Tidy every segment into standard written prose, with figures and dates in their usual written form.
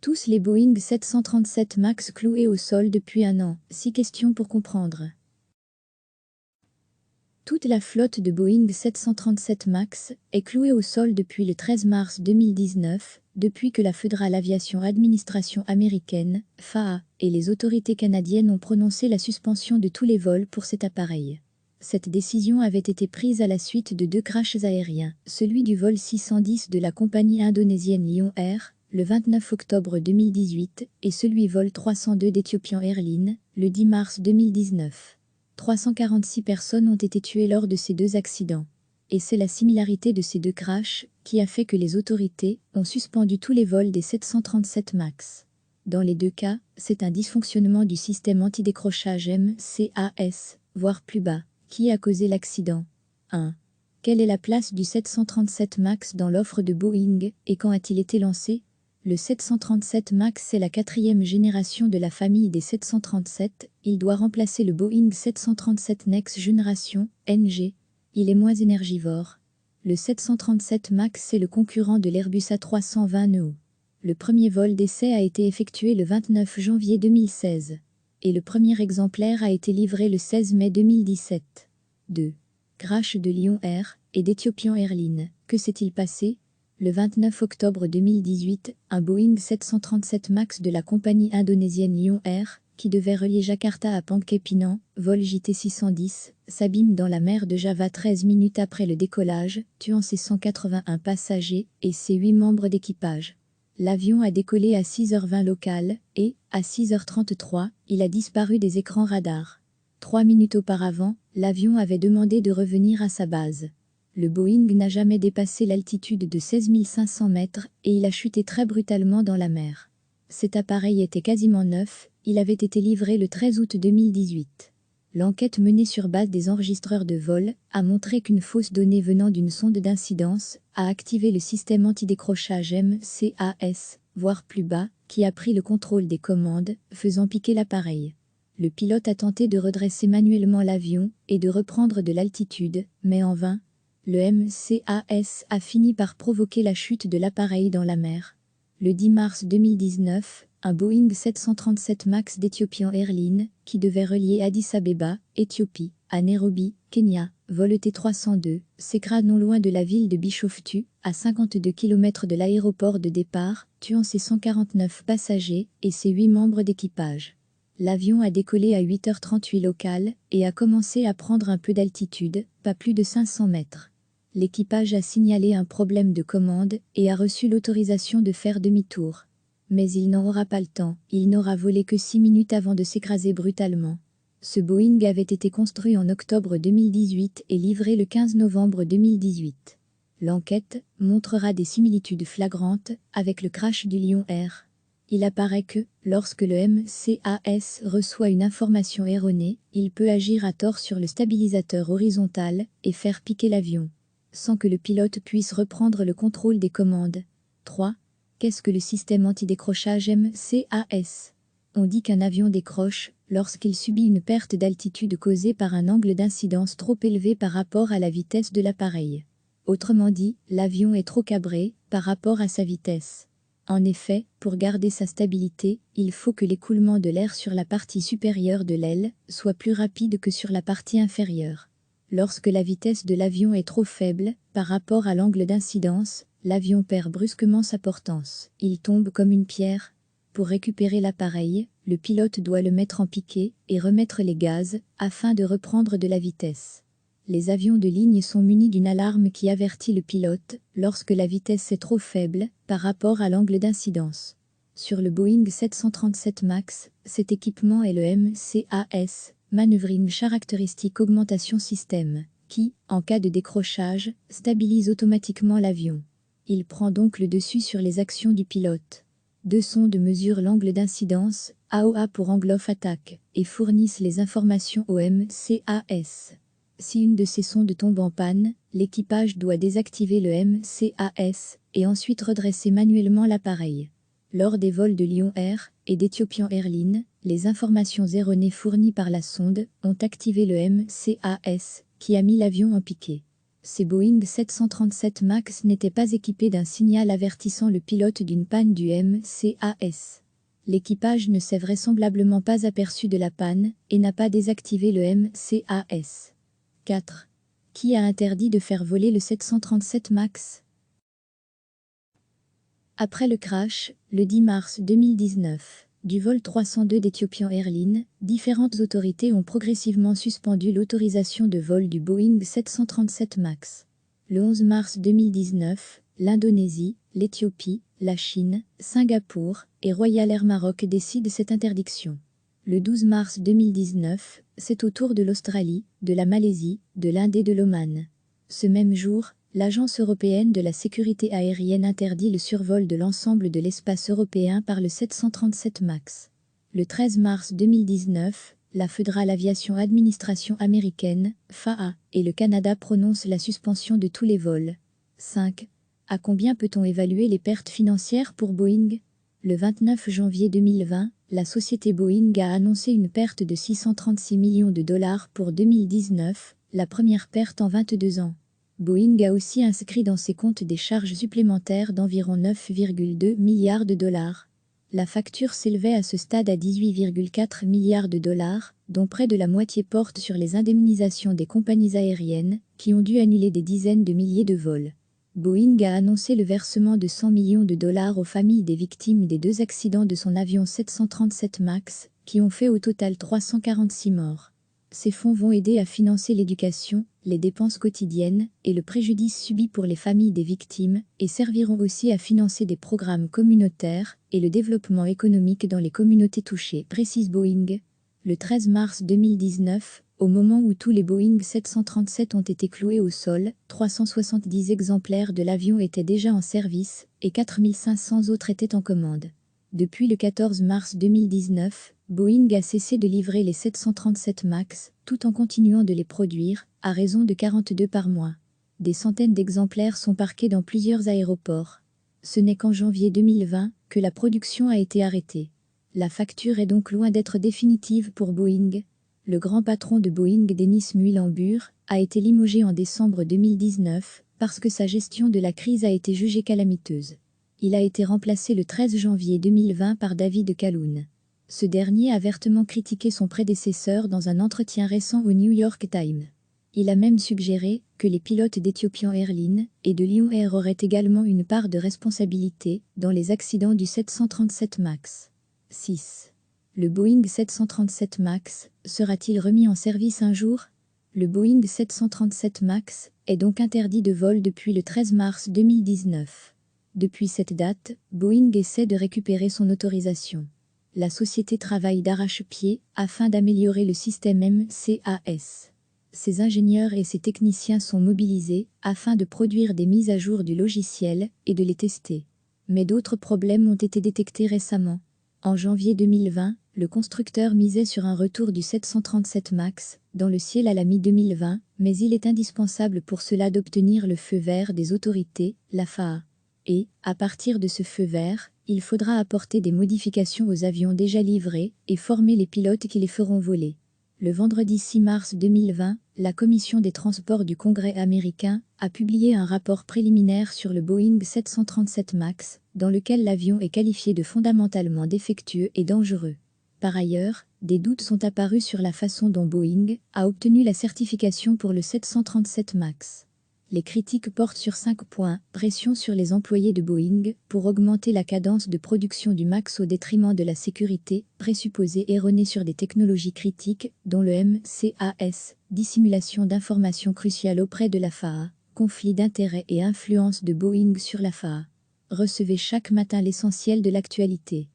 Tous les Boeing 737 MAX cloués au sol depuis un an. 6 questions pour comprendre. Toute la flotte de Boeing 737 MAX est clouée au sol depuis le 13 mars 2019, depuis que la Federal Aviation Administration américaine, FAA, et les autorités canadiennes ont prononcé la suspension de tous les vols pour cet appareil. Cette décision avait été prise à la suite de 2 crashs aériens, celui du vol 610 de la compagnie indonésienne Lion Air, le 29 octobre 2018, et celui vol 302 d'Ethiopian Airlines, le 10 mars 2019. 346 personnes ont été tuées lors de ces 2 accidents. Et c'est la similarité de ces 2 crashs qui a fait que les autorités ont suspendu tous les vols des 737 MAX. Dans les 2 cas, c'est un dysfonctionnement du système antidécrochage MCAS, voire plus bas, qui a causé l'accident. 1. Quelle est la place du 737 MAX dans l'offre de Boeing et quand a-t-il été lancé? Le 737 MAX est la 4e génération de la famille des 737, il doit remplacer le Boeing 737 Next Generation, NG. Il est moins énergivore. Le 737 MAX est le concurrent de l'Airbus A320neo. Le premier vol d'essai a été effectué le 29 janvier 2016. Et le premier exemplaire a été livré le 16 mai 2017. 2. Crash de Lion Air et d'Ethiopian Airlines. Que s'est-il passé? Le 29 octobre 2018, un Boeing 737 MAX de la compagnie indonésienne Lion Air, qui devait relier Jakarta à Pangkep-Pinang, vol JT610, s'abîme dans la mer de Java 13 minutes après le décollage, tuant ses 181 passagers et ses 8 membres d'équipage. L'avion a décollé à 6h20 locales et, à 6h33, il a disparu des écrans radars. 3 minutes auparavant, l'avion avait demandé de revenir à sa base. Le Boeing n'a jamais dépassé l'altitude de 16 500 mètres et il a chuté très brutalement dans la mer. Cet appareil était quasiment neuf, il avait été livré le 13 août 2018. L'enquête menée sur base des enregistreurs de vol a montré qu'une fausse donnée venant d'une sonde d'incidence a activé le système antidécrochage MCAS, voire plus bas, qui a pris le contrôle des commandes, faisant piquer l'appareil. Le pilote a tenté de redresser manuellement l'avion et de reprendre de l'altitude, mais en vain. Le MCAS a fini par provoquer la chute de l'appareil dans la mer. Le 10 mars 2019, un Boeing 737 MAX d'Ethiopian Airlines, qui devait relier Addis Abeba, Éthiopie, à Nairobi, Kenya, vol ET302, s'écrase non loin de la ville de Bishoftu, à 52 km de l'aéroport de départ, tuant ses 149 passagers et ses 8 membres d'équipage. L'avion a décollé à 8h38 locales et a commencé à prendre un peu d'altitude, pas plus de 500 mètres. L'équipage a signalé un problème de commande et a reçu l'autorisation de faire demi-tour. Mais il n'en aura pas le temps, il n'aura volé que 6 minutes avant de s'écraser brutalement. Ce Boeing avait été construit en octobre 2018 et livré le 15 novembre 2018. L'enquête montrera des similitudes flagrantes avec le crash du Lion Air. Il apparaît que, lorsque le MCAS reçoit une information erronée, il peut agir à tort sur le stabilisateur horizontal et faire piquer l'avion, sans que le pilote puisse reprendre le contrôle des commandes. 3. Qu'est-ce que le système antidécrochage MCAS? On dit qu'un avion décroche lorsqu'il subit une perte d'altitude causée par un angle d'incidence trop élevé par rapport à la vitesse de l'appareil. Autrement dit, l'avion est trop cabré par rapport à sa vitesse. En effet, pour garder sa stabilité, il faut que l'écoulement de l'air sur la partie supérieure de l'aile soit plus rapide que sur la partie inférieure. Lorsque la vitesse de l'avion est trop faible par rapport à l'angle d'incidence, l'avion perd brusquement sa portance. Il tombe comme une pierre. Pour récupérer l'appareil, le pilote doit le mettre en piqué et remettre les gaz afin de reprendre de la vitesse. Les avions de ligne sont munis d'une alarme qui avertit le pilote lorsque la vitesse est trop faible par rapport à l'angle d'incidence. Sur le Boeing 737 MAX, cet équipement est le MCAS, Maneuvering Characteristic Augmentation System, qui, en cas de décrochage, stabilise automatiquement l'avion. Il prend donc le dessus sur les actions du pilote. 2 sondes mesurent l'angle d'incidence, AOA pour Angle of Attack, et fournissent les informations au MCAS. Si une de ces sondes tombe en panne, l'équipage doit désactiver le MCAS et ensuite redresser manuellement l'appareil. Lors des vols de Lion Air et d'Ethiopian Airlines, les informations erronées fournies par la sonde ont activé le MCAS, qui a mis l'avion en piqué. Ces Boeing 737 MAX n'étaient pas équipés d'un signal avertissant le pilote d'une panne du MCAS. L'équipage ne s'est vraisemblablement pas aperçu de la panne et n'a pas désactivé le MCAS. 4. Qui a interdit de faire voler le 737 MAX? Après le crash, le 10 mars 2019, du vol 302 d'Ethiopian Airlines, différentes autorités ont progressivement suspendu l'autorisation de vol du Boeing 737 MAX. Le 11 mars 2019, l'Indonésie, l'Éthiopie, la Chine, Singapour et Royal Air Maroc décident cette interdiction. Le 12 mars 2019, c'est au tour de l'Australie, de la Malaisie, de l'Inde et de l'Oman. Ce même jour, l'Agence européenne de la sécurité aérienne interdit le survol de l'ensemble de l'espace européen par le 737 MAX. Le 13 mars 2019, la Federal Aviation Administration américaine, FAA, et le Canada prononcent la suspension de tous les vols. 5. À combien peut-on évaluer les pertes financières pour Boeing? Le 29 janvier 2020, la société Boeing a annoncé une perte de 636 millions de dollars pour 2019, la première perte en 22 ans. Boeing a aussi inscrit dans ses comptes des charges supplémentaires d'environ 9,2 milliards de dollars. La facture s'élevait à ce stade à 18,4 milliards de dollars, dont près de la moitié porte sur les indemnisations des compagnies aériennes, qui ont dû annuler des dizaines de milliers de vols. Boeing a annoncé le versement de 100 millions de dollars aux familles des victimes des 2 accidents de son avion 737 MAX, qui ont fait au total 346 morts. Ces fonds vont aider à financer l'éducation, les dépenses quotidiennes et le préjudice subi pour les familles des victimes, et serviront aussi à financer des programmes communautaires et le développement économique dans les communautés touchées, précise Boeing. Le 13 mars 2019, au moment où tous les Boeing 737 ont été cloués au sol, 370 exemplaires de l'avion étaient déjà en service et 4500 autres étaient en commande. Depuis le 14 mars 2019, Boeing a cessé de livrer les 737 MAX, tout en continuant de les produire, à raison de 42 par mois. Des centaines d'exemplaires sont parqués dans plusieurs aéroports. Ce n'est qu'en janvier 2020 que la production a été arrêtée. La facture est donc loin d'être définitive pour Boeing. Le grand patron de Boeing, Dennis Muilenburg, a été limogé en décembre 2019 parce que sa gestion de la crise a été jugée calamiteuse. Il a été remplacé le 13 janvier 2020 par David Calhoun. Ce dernier a vertement critiqué son prédécesseur dans un entretien récent au New York Times. Il a même suggéré que les pilotes d'Ethiopian Airlines et de Lion Air auraient également une part de responsabilité dans les accidents du 737 MAX. 6. Le Boeing 737 MAX sera-t-il remis en service un jour? Le Boeing 737 MAX est donc interdit de vol depuis le 13 mars 2019. Depuis cette date, Boeing essaie de récupérer son autorisation. La société travaille d'arrache-pied afin d'améliorer le système MCAS. Ses ingénieurs et ses techniciens sont mobilisés afin de produire des mises à jour du logiciel et de les tester. Mais d'autres problèmes ont été détectés récemment. En janvier 2020, le constructeur misait sur un retour du 737 MAX dans le ciel à la mi-2020, mais il est indispensable pour cela d'obtenir le feu vert des autorités, la FAA. Et, à partir de ce feu vert, il faudra apporter des modifications aux avions déjà livrés et former les pilotes qui les feront voler. Le vendredi 6 mars 2020, la Commission des transports du Congrès américain a publié un rapport préliminaire sur le Boeing 737 MAX, dans lequel l'avion est qualifié de fondamentalement défectueux et dangereux. Par ailleurs, des doutes sont apparus sur la façon dont Boeing a obtenu la certification pour le 737 MAX. Les critiques portent sur 5 points. Pression sur les employés de Boeing pour augmenter la cadence de production du MAX au détriment de la sécurité, présupposée erronée sur des technologies critiques, dont le MCAS, dissimulation d'informations cruciales auprès de la FAA, conflit d'intérêts et influence de Boeing sur la FAA. Recevez chaque matin l'essentiel de l'actualité.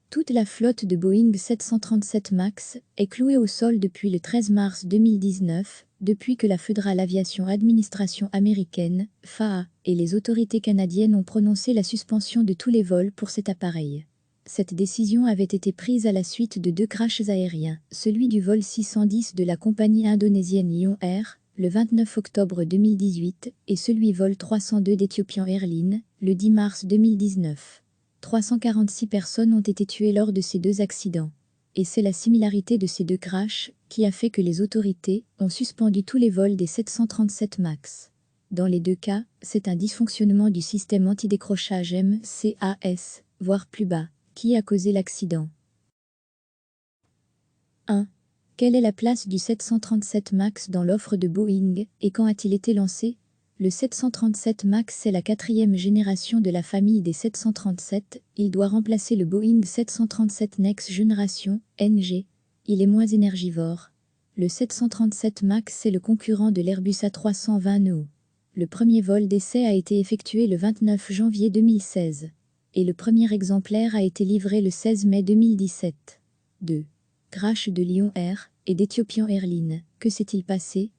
Toute la flotte de Boeing 737 MAX est clouée au sol depuis le 13 mars 2019, depuis que la Federal Aviation Administration américaine, FAA, et les autorités canadiennes ont prononcé la suspension de tous les vols pour cet appareil. Cette décision avait été prise à la suite de 2 crashs aériens, celui du vol 610 de la compagnie indonésienne Lion Air, le 29 octobre 2018, et celui vol 302 d'Ethiopian Airlines, le 10 mars 2019. 346 personnes ont été tuées lors de ces 2 accidents. Et c'est la similarité de ces deux crashs qui a fait que les autorités ont suspendu tous les vols des 737 MAX. Dans les deux cas, c'est un dysfonctionnement du système antidécrochage MCAS, voire plus bas, qui a causé l'accident. 1. Quelle est la place du 737 MAX dans l'offre de Boeing et quand a-t-il été lancé? Le 737 MAX est la quatrième génération de la famille des 737. Il doit remplacer le Boeing 737 Next Generation, NG. Il est moins énergivore. Le 737 MAX est le concurrent de l'Airbus A320neo. Le premier vol d'essai a été effectué le 29 janvier 2016. Et le premier exemplaire a été livré le 16 mai 2017. 2. Crash de Lion Air et d'Ethiopian Airlines. Que s'est-il passé?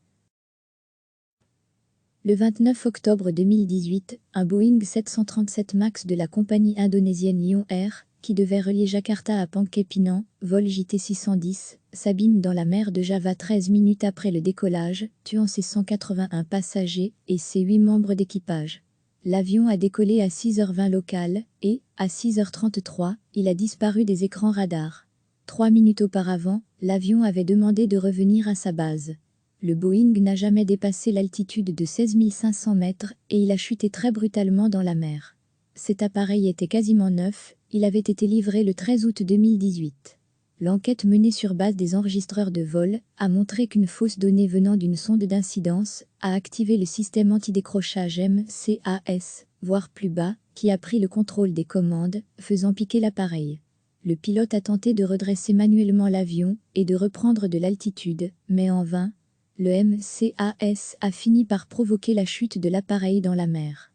Le 29 octobre 2018, un Boeing 737 MAX de la compagnie indonésienne Lion Air, qui devait relier Jakarta à Pangkep-Pinang, vol JT610, s'abîme dans la mer de Java 13 minutes après le décollage, tuant ses 181 passagers et ses 8 membres d'équipage. L'avion a décollé à 6h20 locales et, à 6h33, il a disparu des écrans radars. 3 minutes auparavant, l'avion avait demandé de revenir à sa base. Le Boeing n'a jamais dépassé l'altitude de 16 500 mètres et il a chuté très brutalement dans la mer. Cet appareil était quasiment neuf, il avait été livré le 13 août 2018. L'enquête menée sur base des enregistreurs de vol a montré qu'une fausse donnée venant d'une sonde d'incidence a activé le système antidécrochage MCAS, voire plus bas, qui a pris le contrôle des commandes, faisant piquer l'appareil. Le pilote a tenté de redresser manuellement l'avion et de reprendre de l'altitude, mais en vain. Le MCAS a fini par provoquer la chute de l'appareil dans la mer.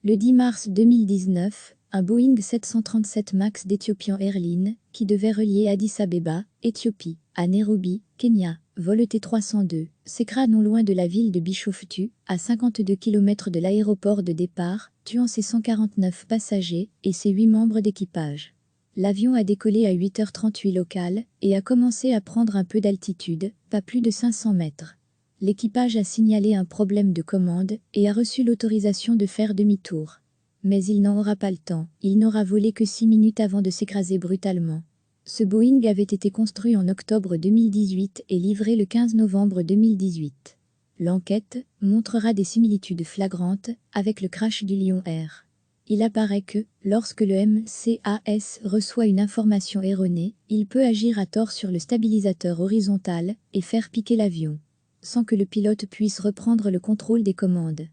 Le 10 mars 2019, un Boeing 737 MAX d'Ethiopian Airlines, qui devait relier Addis Abeba, Éthiopie, à Nairobi, Kenya, vol ET302, s'écrase non loin de la ville de Bishoftu, à 52 km de l'aéroport de départ, tuant ses 149 passagers et ses 8 membres d'équipage. L'avion a décollé à 8h38 locales et a commencé à prendre un peu d'altitude, pas plus de 500 mètres. L'équipage a signalé un problème de commande et a reçu l'autorisation de faire demi-tour. Mais il n'en aura pas le temps, il n'aura volé que 6 minutes avant de s'écraser brutalement. Ce Boeing avait été construit en octobre 2018 et livré le 15 novembre 2018. L'enquête montrera des similitudes flagrantes avec le crash du Lion Air. Il apparaît que, lorsque le MCAS reçoit une information erronée, il peut agir à tort sur le stabilisateur horizontal et faire piquer l'avion, sans que le pilote puisse reprendre le contrôle des commandes.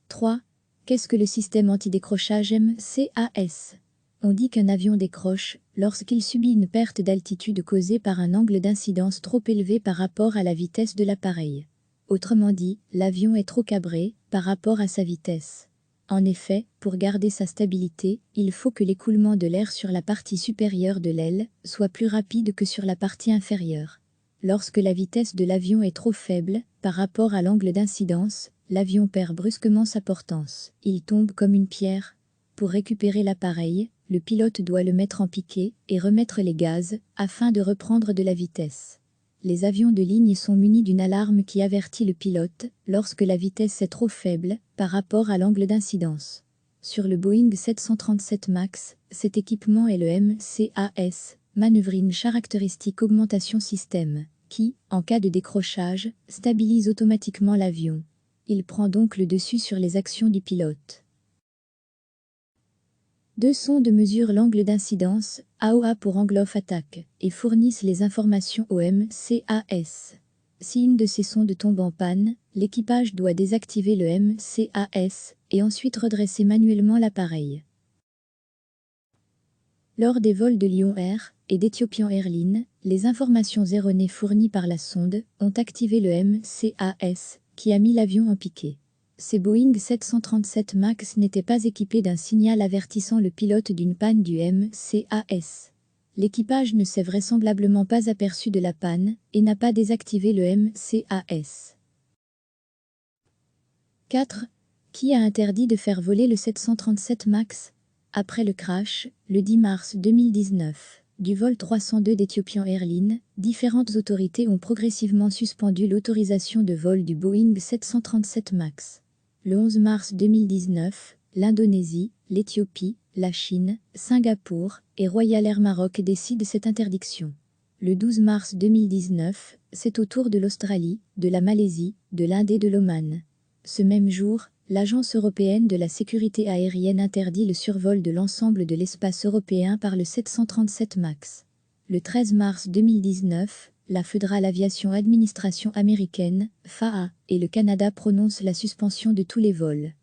3. Qu'est-ce que le système antidécrochage MCAS? On dit qu'un avion décroche lorsqu'il subit une perte d'altitude causée par un angle d'incidence trop élevé par rapport à la vitesse de l'appareil. Autrement dit, l'avion est trop cabré par rapport à sa vitesse. En effet, pour garder sa stabilité, il faut que l'écoulement de l'air sur la partie supérieure de l'aile soit plus rapide que sur la partie inférieure. Lorsque la vitesse de l'avion est trop faible par rapport à l'angle d'incidence, l'avion perd brusquement sa portance. Il tombe comme une pierre. Pour récupérer l'appareil, le pilote doit le mettre en piqué et remettre les gaz afin de reprendre de la vitesse. Les avions de ligne sont munis d'une alarme qui avertit le pilote lorsque la vitesse est trop faible par rapport à l'angle d'incidence. Sur le Boeing 737 MAX, cet équipement est le MCAS, Maneuvering Characteristic Augmentation System, qui, en cas de décrochage, stabilise automatiquement l'avion. Il prend donc le dessus sur les actions du pilote. Deux sondes mesurent l'angle d'incidence, AOA pour Angle of Attack, et fournissent les informations au MCAS. Si une de ces sondes tombe en panne, l'équipage doit désactiver le MCAS et ensuite redresser manuellement l'appareil. Lors des vols de Lion Air et d'Ethiopian Airlines, les informations erronées fournies par la sonde ont activé le MCAS, qui a mis l'avion en piqué. Ces Boeing 737 MAX n'étaient pas équipés d'un signal avertissant le pilote d'une panne du MCAS. L'équipage ne s'est vraisemblablement pas aperçu de la panne et n'a pas désactivé le MCAS. 4. Qui a interdit de faire voler le 737 MAX? Après le crash, le 10 mars 2019, du vol 302 d'Ethiopian Airlines, différentes autorités ont progressivement suspendu l'autorisation de vol du Boeing 737 MAX. Le 11 mars 2019, l'Indonésie, l'Éthiopie, la Chine, Singapour et Royal Air Maroc décident cette interdiction. Le 12 mars 2019, c'est au tour de l'Australie, de la Malaisie, de l'Inde et de l'Oman. Ce même jour, l'Agence européenne de la sécurité aérienne interdit le survol de l'ensemble de l'espace européen par le 737 MAX. Le 13 mars 2019, la Fédérale Aviation Administration américaine, FAA, et le Canada prononcent la suspension de tous les vols.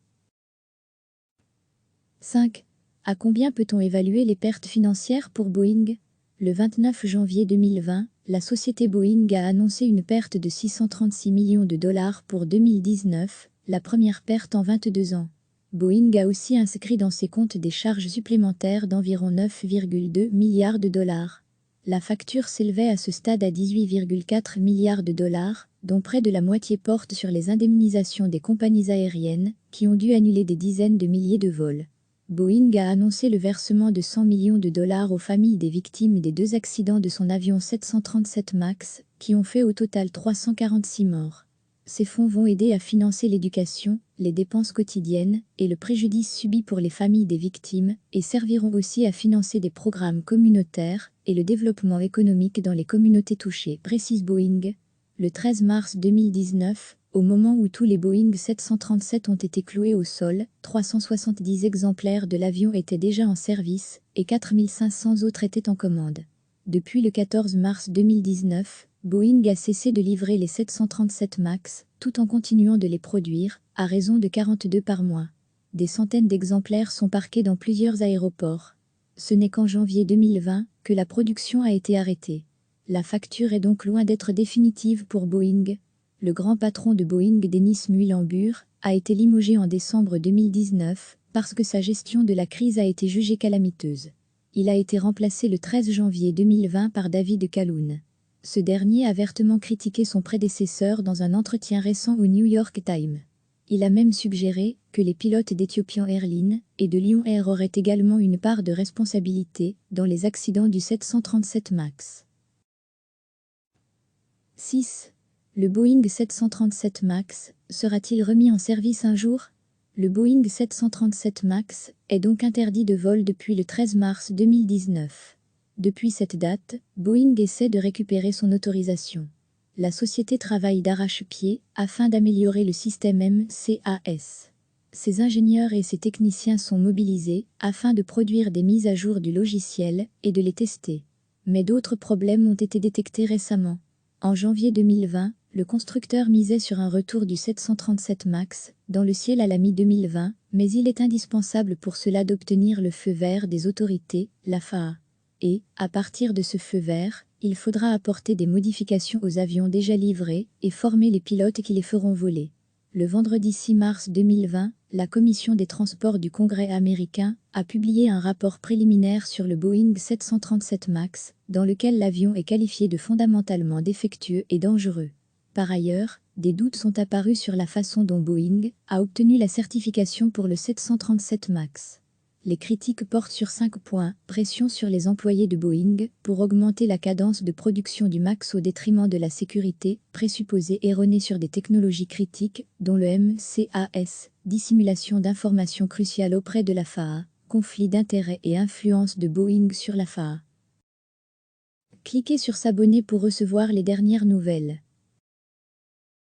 5. À combien peut-on évaluer les pertes financières pour Boeing ? Le 29 janvier 2020, la société Boeing a annoncé une perte de 636 millions de dollars pour 2019, la première perte en 22 ans. Boeing a aussi inscrit dans ses comptes des charges supplémentaires d'environ 9,2 milliards de dollars. La facture s'élevait à ce stade à 18,4 milliards de dollars, dont près de la moitié porte sur les indemnisations des compagnies aériennes, qui ont dû annuler des dizaines de milliers de vols. Boeing a annoncé le versement de 100 millions de dollars aux familles des victimes des 2 accidents de son avion 737 MAX, qui ont fait au total 346 morts. Ces fonds vont aider à financer l'éducation, les dépenses quotidiennes et le préjudice subi pour les familles des victimes, et serviront aussi à financer des programmes communautaires et le développement économique dans les communautés touchées, précise Boeing. Le 13 mars 2019, au moment où tous les Boeing 737 ont été cloués au sol, 370 exemplaires de l'avion étaient déjà en service et 4500 autres étaient en commande. Depuis le 14 mars 2019, Boeing a cessé de livrer les 737 MAX, tout en continuant de les produire, à raison de 42 par mois. Des centaines d'exemplaires sont parqués dans plusieurs aéroports. Ce n'est qu'en janvier 2020 que la production a été arrêtée. La facture est donc loin d'être définitive pour Boeing. Le grand patron de Boeing, Dennis Muilenburg, a été limogé en décembre 2019 parce que sa gestion de la crise a été jugée calamiteuse. Il a été remplacé le 13 janvier 2020 par David Calhoun. Ce dernier a vertement critiqué son prédécesseur dans un entretien récent au New York Times. Il a même suggéré que les pilotes d'Ethiopian Airlines et de Lion Air auraient également une part de responsabilité dans les accidents du 737 MAX. 6. Le Boeing 737 MAX sera-t-il remis en service un jour ? Le Boeing 737 MAX est donc interdit de vol depuis le 13 mars 2019. Depuis cette date, Boeing essaie de récupérer son autorisation. La société travaille d'arrache-pied afin d'améliorer le système MCAS. Ses ingénieurs et ses techniciens sont mobilisés afin de produire des mises à jour du logiciel et de les tester. Mais d'autres problèmes ont été détectés récemment. En janvier 2020, le constructeur misait sur un retour du 737 MAX dans le ciel à la mi-2020, mais il est indispensable pour cela d'obtenir le feu vert des autorités, la FAA. Et, à partir de ce feu vert, il faudra apporter des modifications aux avions déjà livrés et former les pilotes qui les feront voler. Le vendredi 6 mars 2020, la Commission des transports du Congrès américain a publié un rapport préliminaire sur le Boeing 737 MAX, dans lequel l'avion est qualifié de fondamentalement défectueux et dangereux. Par ailleurs, des doutes sont apparus sur la façon dont Boeing a obtenu la certification pour le 737 MAX. Les critiques portent sur 5 points. Pression sur les employés de Boeing pour augmenter la cadence de production du MAX au détriment de la sécurité, présupposée erronée sur des technologies critiques, dont le MCAS, dissimulation d'informations cruciales auprès de la FAA, conflit d'intérêts et influence de Boeing sur la FAA. Cliquez sur s'abonner pour recevoir les dernières nouvelles.